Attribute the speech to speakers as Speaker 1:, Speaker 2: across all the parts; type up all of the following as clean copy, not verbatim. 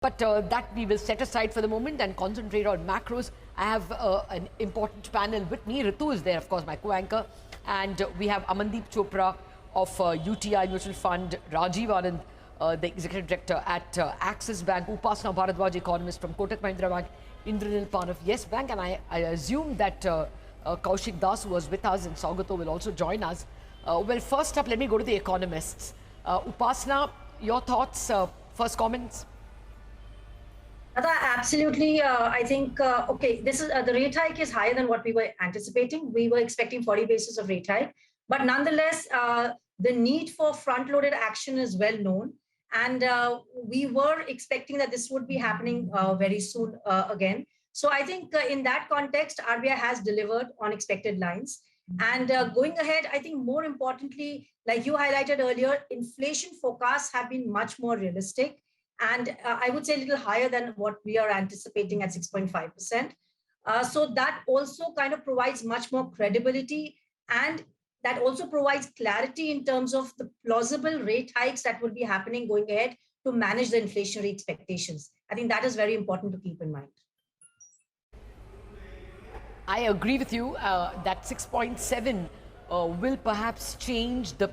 Speaker 1: But that we will set aside for the moment and concentrate on macros. I have an important panel with me. Ritu is there, of course, my co-anchor. And we have Amandeep Chopra of UTI Mutual Fund, Rajiv Anand, the Executive Director at Axis Bank, Upasana Bharadwaj, economist from Kotak Mahindra Bank, Indranil Pan of Yes Bank. And I assume that Kaushik Das, who was with us, and Saugato will also join us. Well, first up, let me go to the economists. Upasana, your thoughts, first comments?
Speaker 2: Absolutely. I think, okay, this is the rate hike is higher than what we were anticipating. We were expecting 40 basis of rate hike. But nonetheless, the need for front-loaded action is well known. And we were expecting that this would be happening very soon again. So I think in that context, RBI has delivered on expected lines. And going ahead, I think more importantly, like you highlighted earlier, inflation forecasts have been much more realistic. And I would say a little higher than what we are anticipating at 6.5%. So that also kind of provides much more credibility, and that also provides clarity in terms of the plausible rate hikes that will be happening going ahead to manage the inflationary expectations. I think that is very important to keep in mind.
Speaker 1: I agree with you that 6.7 will perhaps change the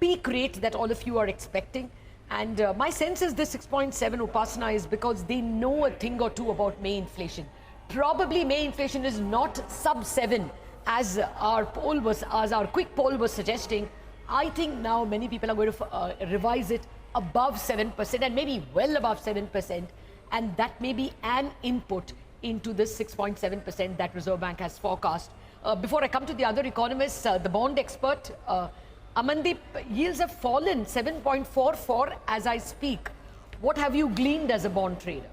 Speaker 1: peak rate that all of you are expecting. And my sense is this 6.7 Upasana is because they know a thing or two about May inflation. Probably May inflation is not sub 7 as our quick poll was suggesting. I think now many people are going to revise it above 7% and maybe well above 7%. And that may be an input into this 6.7% that Reserve Bank has forecast. Before I come to the other economists, the bond expert, Amandeep, yields have fallen 7.44 as I speak. What have you gleaned as a bond trader?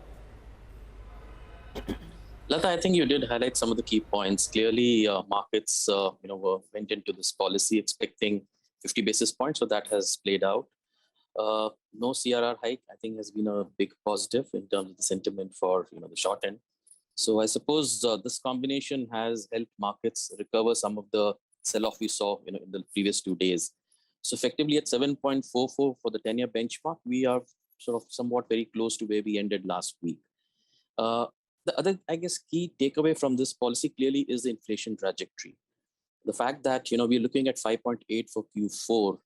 Speaker 3: Lata, I think you did highlight some of the key points. Clearly, markets went into this policy expecting 50 basis points, so that has played out. No CRR hike, I think, has been a big positive in terms of the sentiment for the short end. So I suppose this combination has helped markets recover some of the sell-off we saw in the previous 2 days. So effectively at 7.44 for the 10-year benchmark, we are sort of somewhat very close to where we ended last week. The other, I guess, key takeaway from this policy clearly is the inflation trajectory. The fact that we're looking at 5.8 for Q4,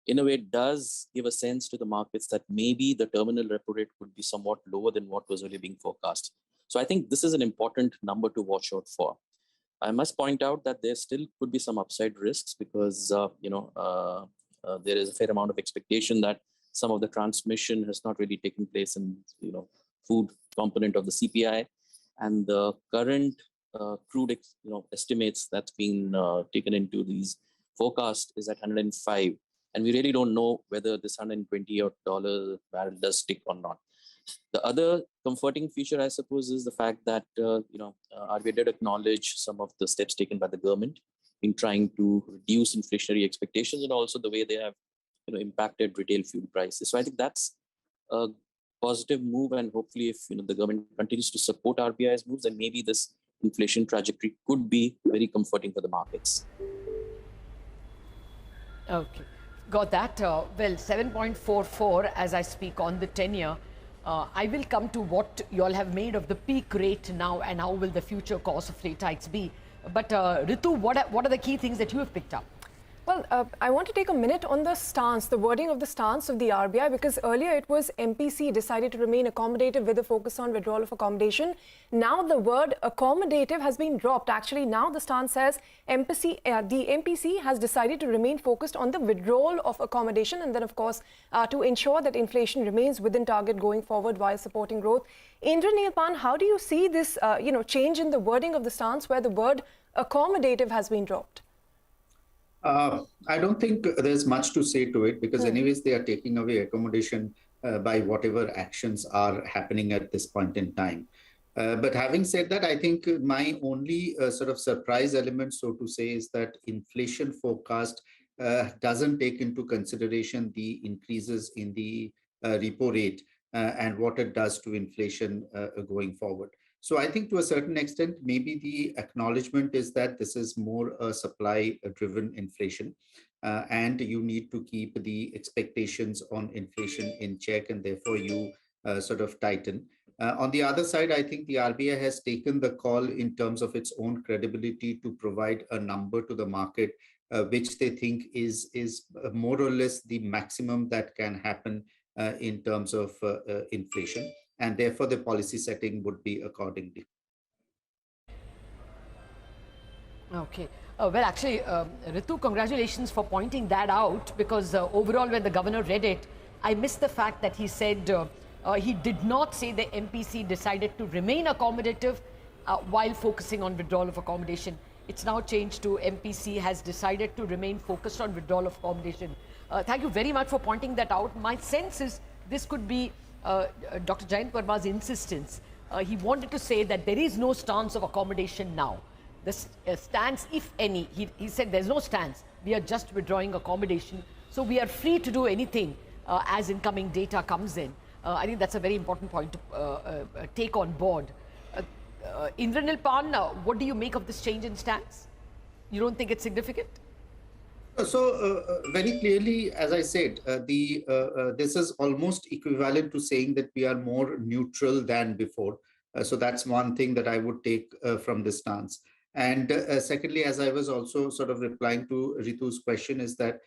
Speaker 3: in a way, does give a sense to the markets that maybe the terminal repo rate could be somewhat lower than what was really being forecast. So I think this is an important number to watch out for. I must point out that there still could be some upside risks because there is a fair amount of expectation that some of the transmission has not really taken place in food component of the CPI, and the current crude estimates that's been taken into these forecasts is at 105, and we really don't know whether this $120 barrel does stick or not. The other comforting feature, I suppose, is the fact that RBI did acknowledge some of the steps taken by the government in trying to reduce inflationary expectations, and also the way they have impacted retail fuel prices. So I think that's a positive move, and hopefully, if the government continues to support RBI's moves, then maybe this inflation trajectory could be very comforting for the markets.
Speaker 1: Okay, got that. Well, 7.44 as I speak on the 10-year. I will come to what you all have made of the peak rate now and how will the future course of rate hikes be. But Ritu, what are the key things that you have picked up?
Speaker 4: Well, I want to take a minute on the stance, the wording of the stance of the RBI, because earlier it was MPC decided to remain accommodative with a focus on withdrawal of accommodation. Now the word accommodative has been dropped. Actually, now the stance says the MPC has decided to remain focused on the withdrawal of accommodation, and then, of course, to ensure that inflation remains within target going forward while supporting growth. Indranil Pan, how do you see this, change in the wording of the stance where the word accommodative has been dropped?
Speaker 5: I don't think there's much to say to it because anyways, they are taking away accommodation by whatever actions are happening at this point in time. But having said that, I think my only sort of surprise element, so to say, is that inflation forecast doesn't take into consideration the increases in the repo rate and what it does to inflation going forward. So I think to a certain extent, maybe the acknowledgement is that this is more a supply-driven inflation, and you need to keep the expectations on inflation in check, and therefore you sort of tighten. On the other side, I think the RBI has taken the call in terms of its own credibility to provide a number to the market, which they think is more or less the maximum that can happen in terms of inflation, and therefore the policy setting would be accordingly.
Speaker 1: Okay. Well, actually, Ritu, congratulations for pointing that out, because overall, when the governor read it, I missed the fact that he said he did not say the MPC decided to remain accommodative while focusing on withdrawal of accommodation. It's now changed to MPC has decided to remain focused on withdrawal of accommodation. Thank you very much for pointing that out. My sense is this could be Dr. Jayant Verma's insistence. He wanted to say that there is no stance of accommodation now. The stance, if any, he said there's no stance. We are just withdrawing accommodation. So we are free to do anything as incoming data comes in. I think that's a very important point to take on board. Indranil Pan, what do you make of this change in stance? You don't think it's significant?
Speaker 5: So very clearly, as I said, this is almost equivalent to saying that we are more neutral than before. So that's one thing that I would take from this stance. And secondly, as I was also sort of replying to Ritu's question, is that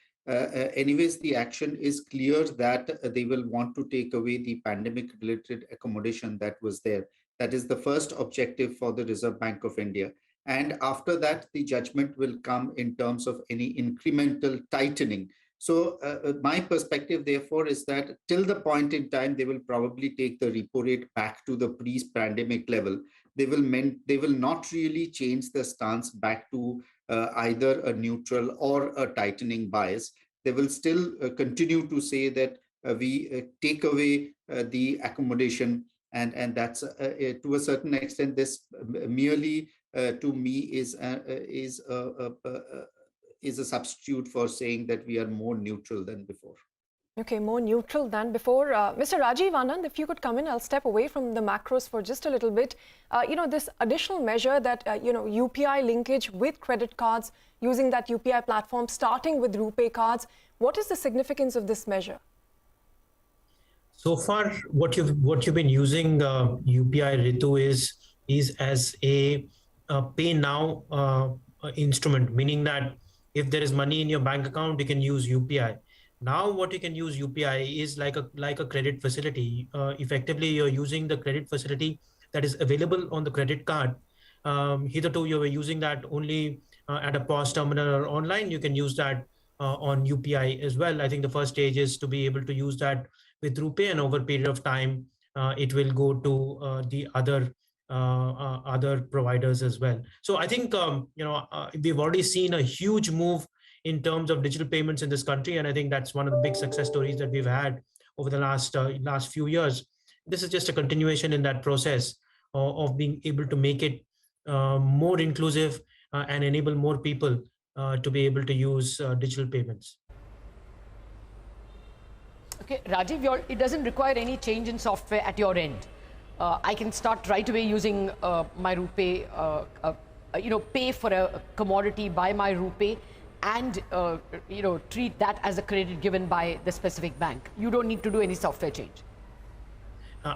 Speaker 5: anyways, the action is clear that they will want to take away the pandemic-related accommodation that was there. That is the first objective for the Reserve Bank of India. And after that, the judgment will come in terms of any incremental tightening. So my perspective, therefore, is that till the point in time, they will probably take the repo rate back to the pre-pandemic level. They will not really change the stance back to either a neutral or a tightening bias. They will still continue to say that we take away the accommodation, and that's to a certain extent. This merely to me is a substitute for saying that we are more neutral than before.
Speaker 4: Okay, more neutral than before. Mr. Rajiv Anand, if you could come in, I'll step away from the macros for just a little bit. This additional measure that, UPI linkage with credit cards, using that UPI platform, starting with RuPay cards, what is the significance of this measure?
Speaker 6: So far, what you've been using UPI, Ritu, is as a pay now instrument, meaning that if there is money in your bank account, you can use UPI. Now, what you can use UPI is like a credit facility. Effectively, you're using the credit facility that is available on the credit card. Hitherto, you were using that only at a POS terminal or online. You can use that on UPI as well. I think the first stage is to be able to use that with RuPay, and over a period of time, it will go to the other providers as well. So I think we've already seen a huge move in terms of digital payments in this country, and I think that's one of the big success stories that we've had over the last few years. This is just a continuation in that process of being able to make it more inclusive and enable more people to be able to use digital payments.
Speaker 1: Okay, Rajiv, it doesn't require any change in software at your end. I can start right away using my RuPay, pay for a commodity by my RuPay, and treat that as a credit given by the specific bank. You don't need to do any software change.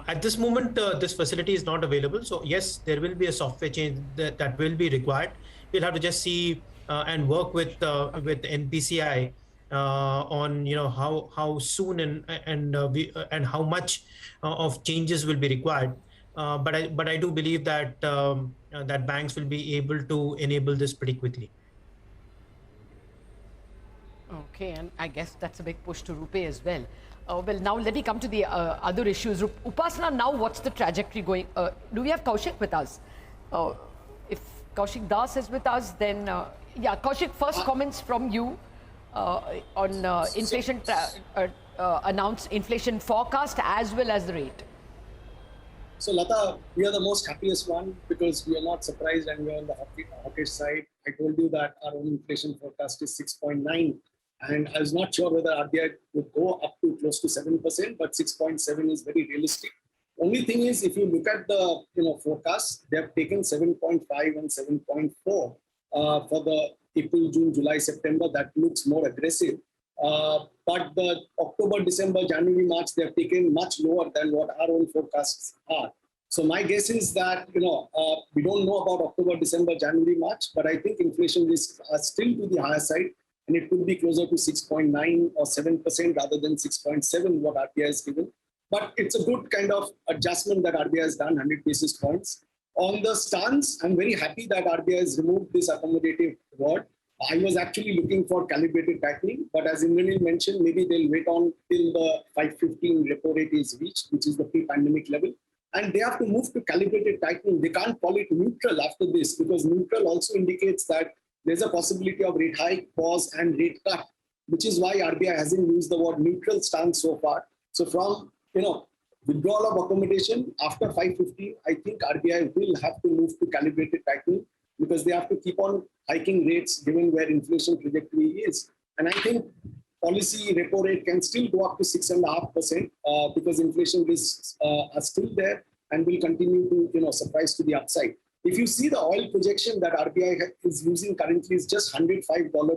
Speaker 6: At this moment, this facility is not available. So yes, there will be a software change that will be required. We'll have to just see and work with NPCI on how soon and how much of changes will be required. But I do believe that that banks will be able to enable this pretty quickly.
Speaker 1: Okay, and I guess that's a big push to RuPay as well. Well, now let me come to the other issues. Upasana, now what's the trajectory going? Do we have Kaushik with us? If Kaushik Das is with us, then yeah, Kaushik, first comments from you on inflation, announced inflation forecast as well as the rate.
Speaker 7: So Lata, we are the most happiest one because we are not surprised and we are on the hawkish side. I told you that our own inflation forecast is 6.9. And I was not sure whether RBI would go up to close to 7%, but 6.7 is very realistic. Only thing is, if you look at the forecast, they have taken 7.5 and 7.4 for the April, June, July, September. That looks more aggressive. But the October, December, January, March, they have taken much lower than what our own forecasts are. So my guess is that, we don't know about October, December, January, March, but I think inflation risks are still to the higher side, and it could be closer to 6.9 or 7% rather than 6.7, what RBI has given. But it's a good kind of adjustment that RBI has done, 100 basis points. On the stance, I'm very happy that RBI has removed this accommodative word. I was actually looking for calibrated tightening, but as Indranil mentioned, maybe they'll wait on till the 515 repo rate is reached, which is the pre-pandemic level. And they have to move to calibrated tightening. They can't call it neutral after this, because neutral also indicates that there's a possibility of rate hike, pause, and rate cut, which is why RBI hasn't used the word neutral stance so far. So from, withdrawal of accommodation after 550, I think RBI will have to move to calibrated tightening, because they have to keep on hiking rates given where inflation trajectory is. And I think policy repo rate can still go up to 6.5% because inflation risks are still there and will continue to surprise to the upside. If you see the oil projection that RBI is using currently is just $105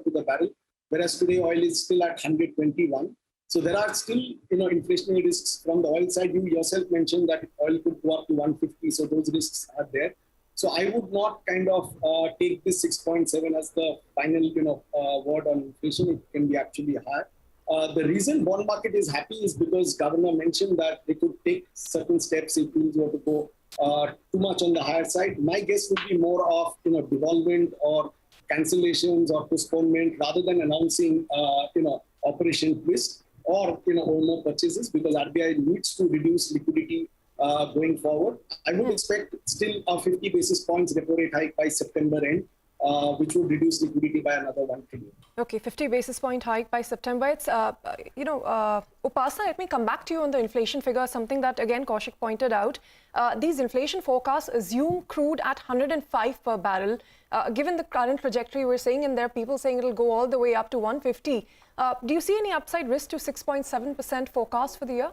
Speaker 7: to the barrel, whereas today oil is still at 121. So there are still inflationary risks from the oil side. You yourself mentioned that oil could go up to 150, so those risks are there. So I would not kind of take this 6.7 as the final word on inflation. It can be actually higher. The reason bond market is happy is because governor mentioned that they could take certain steps if things were to go too much on the higher side. My guess would be more of devolvement or cancellations or postponement rather than announcing Operation Twist or more purchases, because RBI needs to reduce liquidity going forward. I would expect still a 50 basis points repo rate hike by September end, which would reduce liquidity by another 1 trillion.
Speaker 4: Okay, 50 basis point hike by September. It's, Upasana, let me come back to you on the inflation figure, something that, again, Kaushik pointed out. These inflation forecasts assume crude at 105 per barrel. Given the current trajectory we're seeing, and there are people saying it'll go all the way up to 150. Do you see any upside risk to 6.7% forecast for the year?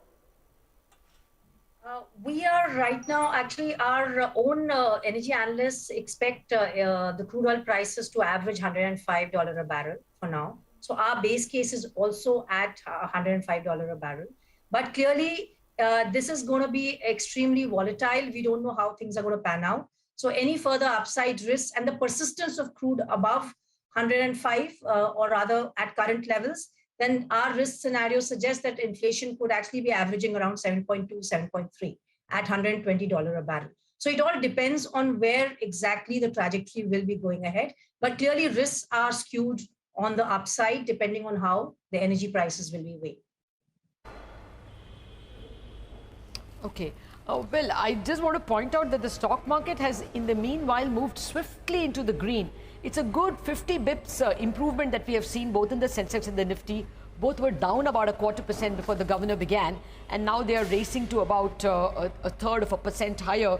Speaker 2: We are right now, actually, our own energy analysts expect the crude oil prices to average $105 a barrel for now. So our base case is also at $105 a barrel. But clearly, this is going to be extremely volatile. We don't know how things are going to pan out. So any further upside risks and the persistence of crude above 105 or rather at current levels, then our risk scenario suggests that inflation could actually be averaging around 7.2, 7.3 at $120 a barrel. So it all depends on where exactly the trajectory will be going ahead. But clearly risks are skewed on the upside depending on how the energy prices will be weighed.
Speaker 1: Okay. Well, I just want to point out that the stock market has, in the meanwhile, moved swiftly into the green. It's a good 50 bips improvement that we have seen both in the Sensex and the Nifty. Both were down about 0.25% before the governor began, and now they are racing to about a third of a percent higher.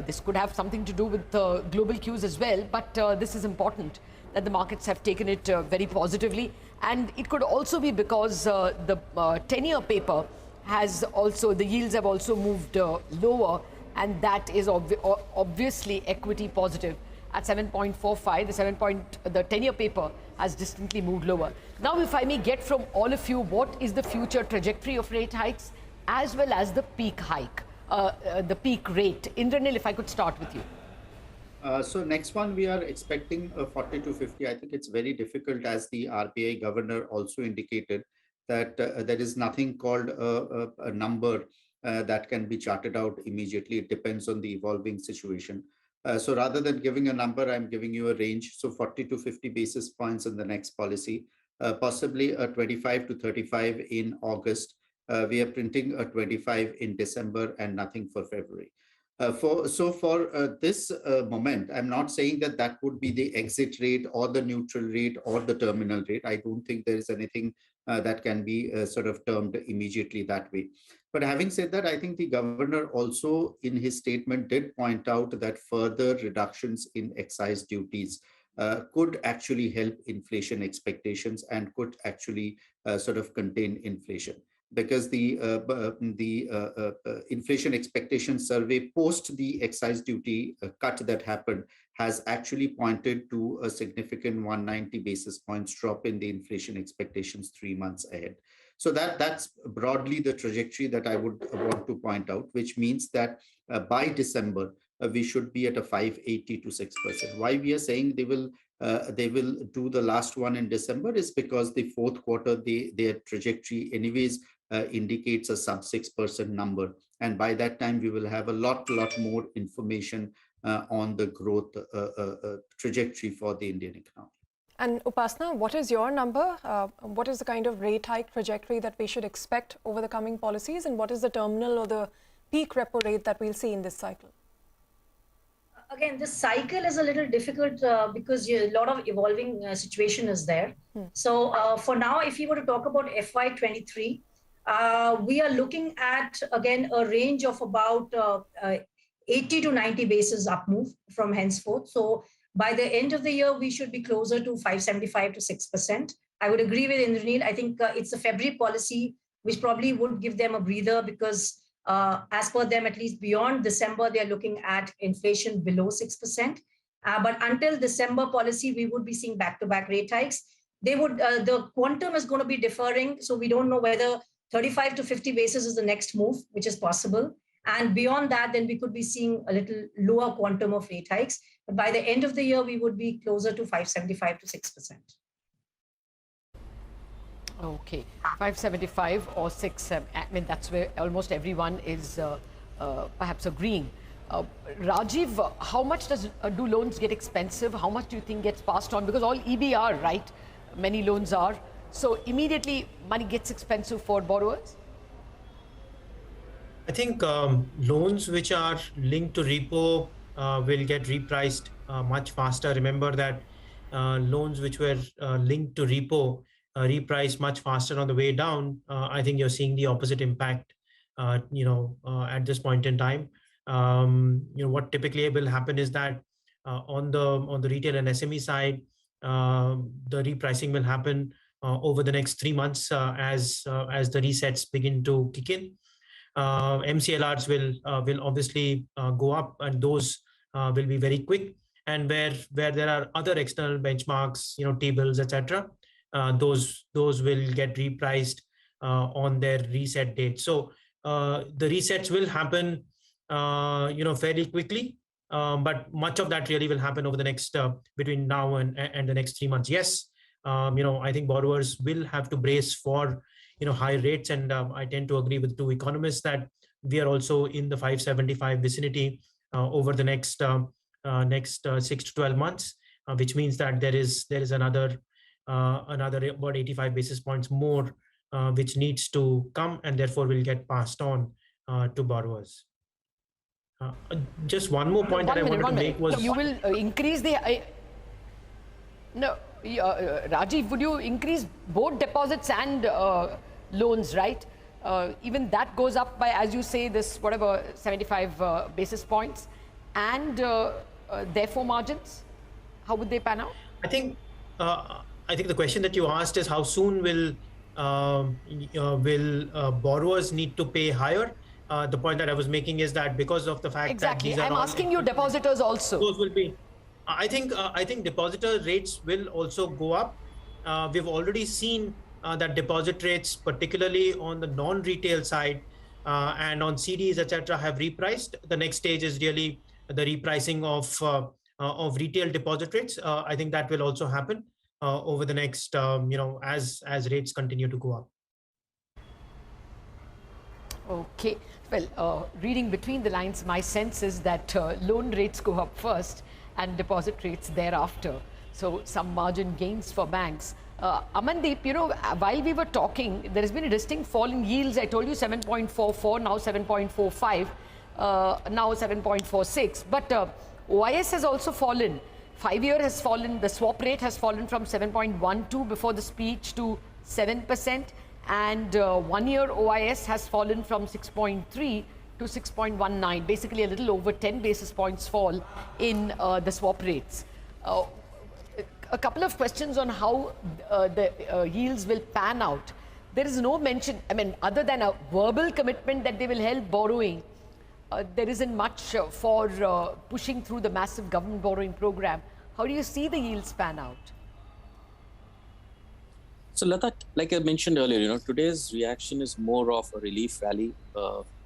Speaker 1: This could have something to do with global cues as well, but this is important that the markets have taken it very positively. And it could also be because the 10-year paper has also, the yields have also moved lower, and that is obviously equity positive. At 7.45, the 10-year paper has distinctly moved lower. Now, if I may get from all of you, what is the future trajectory of rate hikes as well as the peak hike, the peak rate? Indranil, if I could start with you.
Speaker 5: So next one, we are expecting a 40 to 50. I think it's very difficult, as the RBI governor also indicated, that there is nothing called a number that can be charted out immediately. It depends on the evolving situation. So rather than giving a number, I'm giving you a range. So 40 to 50 basis points in the next policy, possibly a 25 to 35 in August. We are printing a 25 in December and nothing for February. For this moment, I'm not saying that that would be the exit rate or the neutral rate or the terminal rate. I don't think there is anything that can be sort of termed immediately that way. But having said that, I think the governor also in his statement did point out that further reductions in excise duties could actually help inflation expectations and could actually sort of contain inflation. because the inflation expectation survey post the excise duty cut that happened has actually pointed to a significant 190 basis points drop in the inflation expectations 3 months ahead. So that's broadly the trajectory that I would want to point out, which means that by December, we should be at a 580 to 6%. Why we are saying they will do the last one in December is because the fourth quarter, their trajectory anyways indicates a sub 6% number. And by that time, we will have a lot more information on the growth trajectory for the Indian economy.
Speaker 4: And Upasana, what is your number? What is the kind of rate hike trajectory that we should expect over the coming policies? And what is the terminal or the peak repo rate that we'll see in this cycle?
Speaker 2: Again, this cycle is a little difficult because a lot of evolving situation is there. So for now, if you were to talk about FY23, we are looking at, again, a range of about 80 to 90 basis up move from henceforth. So by the end of the year, we should be closer to 575 to 6%. I would agree with Indranil. I think it's a February policy, which probably would give them a breather because as per them, at least beyond December, they're looking at inflation below 6%. But until December policy, we would be seeing back-to-back rate hikes. They would the quantum is going to be differing. So we don't know whether 35 to 50 basis is the next move, which is possible. And beyond that, then we could be seeing a little lower quantum of rate hikes. But by the end of the year, we would be closer to 575 to 6%.
Speaker 1: Okay, 575 or 6. I mean, that's where almost everyone is perhaps agreeing. Rajiv, how much do loans get expensive? How much do you think gets passed on? Because all EBR, right? Many loans are. So immediately money gets expensive for borrowers?
Speaker 6: I think loans which are linked to repo will get repriced much faster. Remember that loans which were linked to repo repriced much faster on the way down. I think you're seeing the opposite impact, at this point in time. What typically will happen is that on the retail and SME side, the repricing will happen over the next 3 months as the resets begin to kick in. MCLRs will obviously go up, and those will be very quick. And where there are other external benchmarks, T-bills, etc., those will get repriced on their reset date. So the resets will happen, fairly quickly. But much of that really will happen over the next between now and the next 3 months. Yes, I think borrowers will have to brace for high rates, and I tend to agree with two economists that we are also in the 575 vicinity over the next 6 to 12 months, which means that there is another about 85 basis points more which needs to come, and therefore will get passed on to borrowers. Just one more point that I wanted to make was
Speaker 1: you will increase the Rajiv, would you increase both deposits and loans, right? Even that goes up by, as you say, this 75 basis points, and therefore margins. How would they pan out?
Speaker 6: I think the question that you asked is how soon will borrowers need to pay higher? The point that I was making is that because of the fact that these are
Speaker 1: I'm asking you depositors also.
Speaker 6: Those will be. I think depositor rates will also go up. We've already seen that deposit rates, particularly on the non-retail side and on CDs, etc., have repriced. The next stage is really the repricing of retail deposit rates. I think that will also happen over the next, as rates continue to go up.
Speaker 1: Okay. Well, reading between the lines, my sense is that loan rates go up first and deposit rates thereafter. So some margin gains for banks. Amandeep, while we were talking, there has been a distinct fall in yields. I told you 7.44, now 7.45, now 7.46. But OIS has also fallen. 5-year has fallen. The swap rate has fallen from 7.12 before the speech to 7%. And 1-year OIS has fallen from 6.3 to 6.19, basically a little over 10 basis points fall in the swap rates. A couple of questions on how the yields will pan out. there is no mention, I mean, other than a verbal commitment that they will help borrowing, there isn't much for pushing through the massive government borrowing program. How do you see the yields pan out?
Speaker 3: So Lata, like I mentioned earlier, today's reaction is more of a relief rally.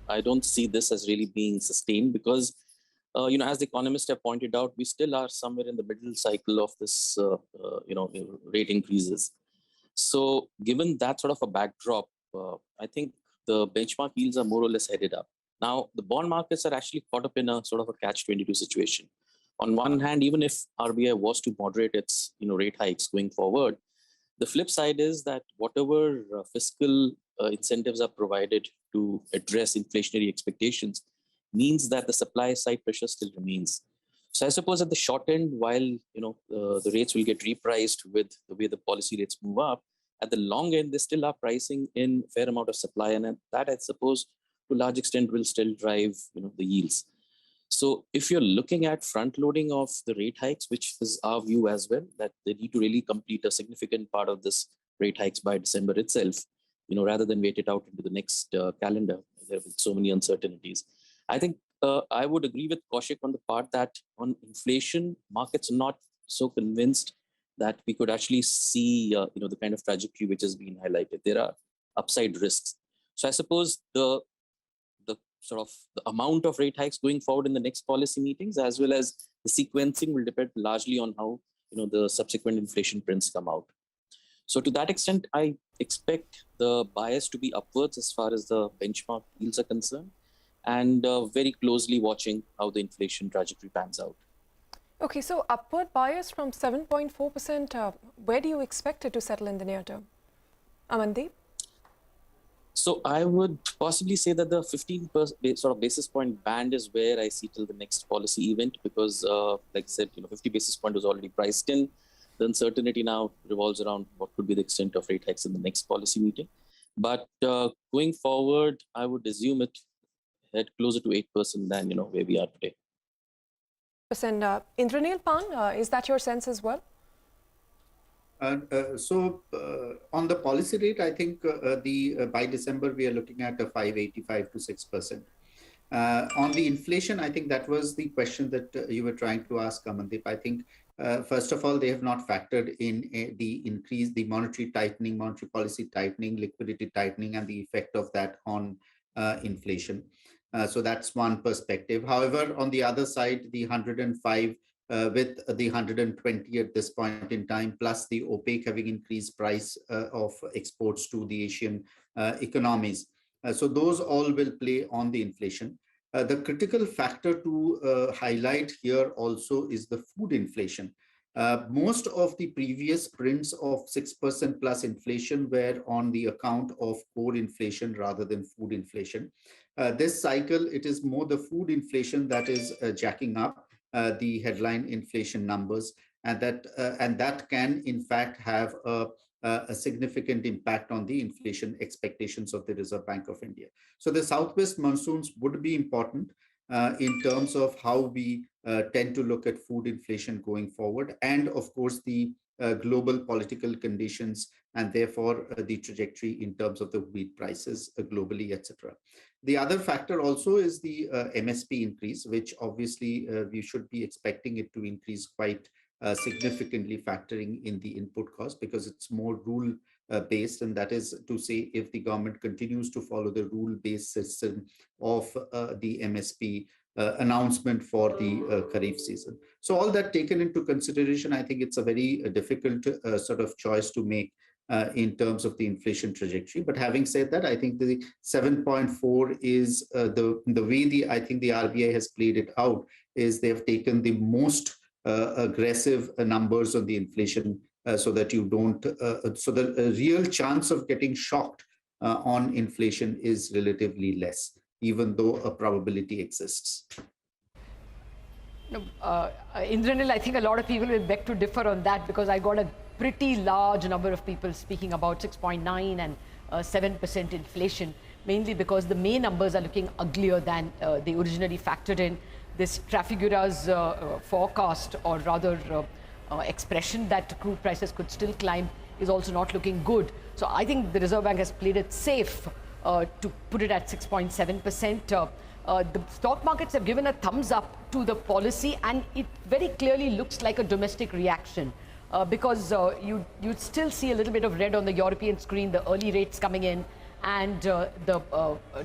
Speaker 3: I don't see this as really being sustained because, as the economists have pointed out, we still are somewhere in the middle cycle of this, rate increases. So given that sort of a backdrop, I think the benchmark yields are more or less headed up. Now, the bond markets are actually caught up in a sort of a catch-22 situation. On one hand, even if RBI was to moderate its rate hikes going forward, the flip side is that whatever fiscal incentives are provided to address inflationary expectations means that the supply side pressure still remains. So I suppose at the short end, while the rates will get repriced with the way the policy rates move up, at the long end, they still are pricing in a fair amount of supply, and that I suppose to a large extent will still drive the yields. So if you're looking at front loading of the rate hikes, which is our view as well, that they need to really complete a significant part of this rate hikes by December itself, rather than wait it out into the next calendar. There are so many uncertainties. I think I would agree with Kaushik on the part that on inflation, markets are not so convinced that we could actually see the kind of trajectory which has been highlighted. There are upside risks. So I suppose the amount of rate hikes going forward in the next policy meetings, as well as the sequencing, will depend largely on how the subsequent inflation prints come out. So to that extent, I expect the bias to be upwards as far as the benchmark yields are concerned, and very closely watching how the inflation trajectory pans out.
Speaker 4: Okay, so upward bias from 7.4%, where do you expect it to settle in the near term? Amandeep?
Speaker 3: So I would possibly say that the 15 basis point band is where I see till the next policy event, because like I said, 50 basis point was already priced in. The uncertainty now revolves around what could be the extent of rate hikes in the next policy meeting. But going forward, I would assume it head closer to 8% than where we are today.
Speaker 4: Indranil Pan, is that your sense as well?
Speaker 5: So on the policy rate, I think by December we are looking at a 5.85 to 6%. On the inflation, I think that was the question that you were trying to ask, Amandeep. I think first of all, they have not factored in the increase, the monetary tightening, monetary policy tightening, liquidity tightening, and the effect of that on inflation. So that's one perspective. However, on the other side, the 105 with the 120 at this point in time, plus the OPEC having increased price of exports to the Asian economies. So those all will play on the inflation. The critical factor to highlight here also is the food inflation. Most of the previous prints of 6% plus inflation were on the account of core inflation rather than food inflation. This cycle, it is more the food inflation that is jacking up the headline inflation numbers, and that can in fact have a significant impact on the inflation expectations of the Reserve Bank of India. So the southwest monsoons would be important in terms of how we tend to look at food inflation going forward, and of course the global political conditions, and therefore the trajectory in terms of the wheat prices globally, etc. The other factor also is the MSP increase, which obviously we should be expecting it to increase quite significantly, factoring in the input cost, because it's more rule based, and that is to say if the government continues to follow the rule based system of the MSP announcement for the Kharif season. So all that taken into consideration, I think it's a very difficult sort of choice to make in terms of the inflation trajectory. But having said that, I think the 7.4 is the way I think the RBI has played it out is they've taken the most aggressive numbers on the inflation so that you don't, so the real chance of getting shocked on inflation is relatively less, even though a probability exists.
Speaker 1: Indranil, I think a lot of people will beg to differ on that, because I got a pretty large number of people speaking about 6.9 and 7% inflation, mainly because the May numbers are looking uglier than they originally factored in. This Trafigura's forecast, or rather expression that crude prices could still climb, is also not looking good. So I think the Reserve Bank has played it safe to put it at 6.7%. The stock markets have given a thumbs up to the policy, and it very clearly looks like a domestic reaction because you'd still see a little bit of red on the European screen, the early rates coming in, and the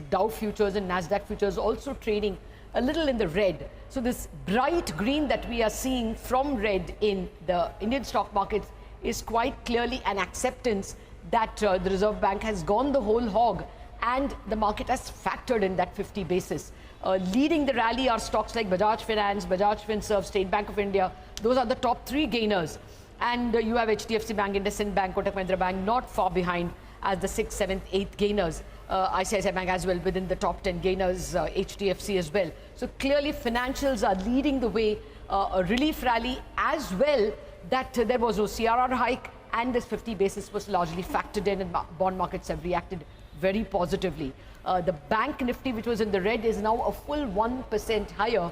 Speaker 1: Dow futures and Nasdaq futures also trading a little in the red. So this bright green that we are seeing from red in the Indian stock markets is quite clearly an acceptance that the Reserve Bank has gone the whole hog, and the market has factored in that 50 basis. Leading the rally are stocks like Bajaj Finance, Bajaj Finserv, State Bank of India. Those are the top 3 gainers. And you have HDFC Bank, IndusInd Bank, Kotak Mahindra Bank not far behind as the 6th, 7th, 8th gainers. ICICI Bank as well within the top 10 gainers, HDFC as well. So clearly financials are leading the way, a relief rally as well, that there was no CRR hike, and this 50 basis was largely factored in, and bond markets have reacted very positively. The bank nifty, which was in the red, is now a full 1% higher,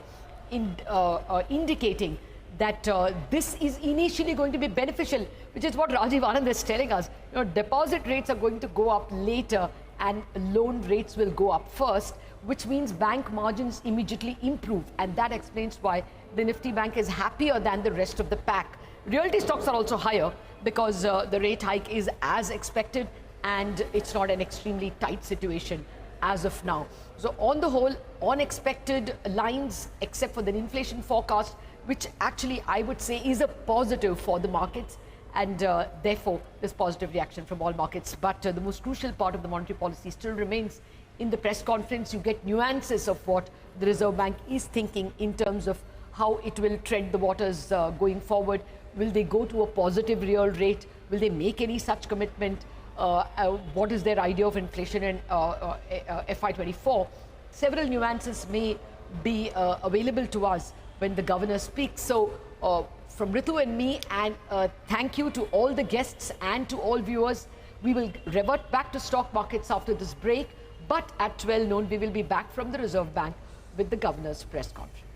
Speaker 1: indicating that this is initially going to be beneficial, which is what Rajiv Anand is telling us. Deposit rates are going to go up later and loan rates will go up first, which means bank margins immediately improve, and that explains why the Nifty Bank is happier than the rest of the pack. Realty stocks are also higher because the rate hike is as expected, and it's not an extremely tight situation as of now. So on the whole, unexpected lines, except for the inflation forecast, which actually I would say is a positive for the markets, and therefore this positive reaction from all markets. But the most crucial part of the monetary policy still remains. In the press conference, you get nuances of what the Reserve Bank is thinking in terms of how it will tread the waters going forward. Will they go to a positive real rate? Will they make any such commitment? What is their idea of inflation in FY24? Several nuances may be available to us when the governor speaks. So from Ritu and me, and thank you to all the guests and to all viewers. We will revert back to stock markets after this break, but at 12 noon we will be back from the Reserve Bank with the governor's press conference.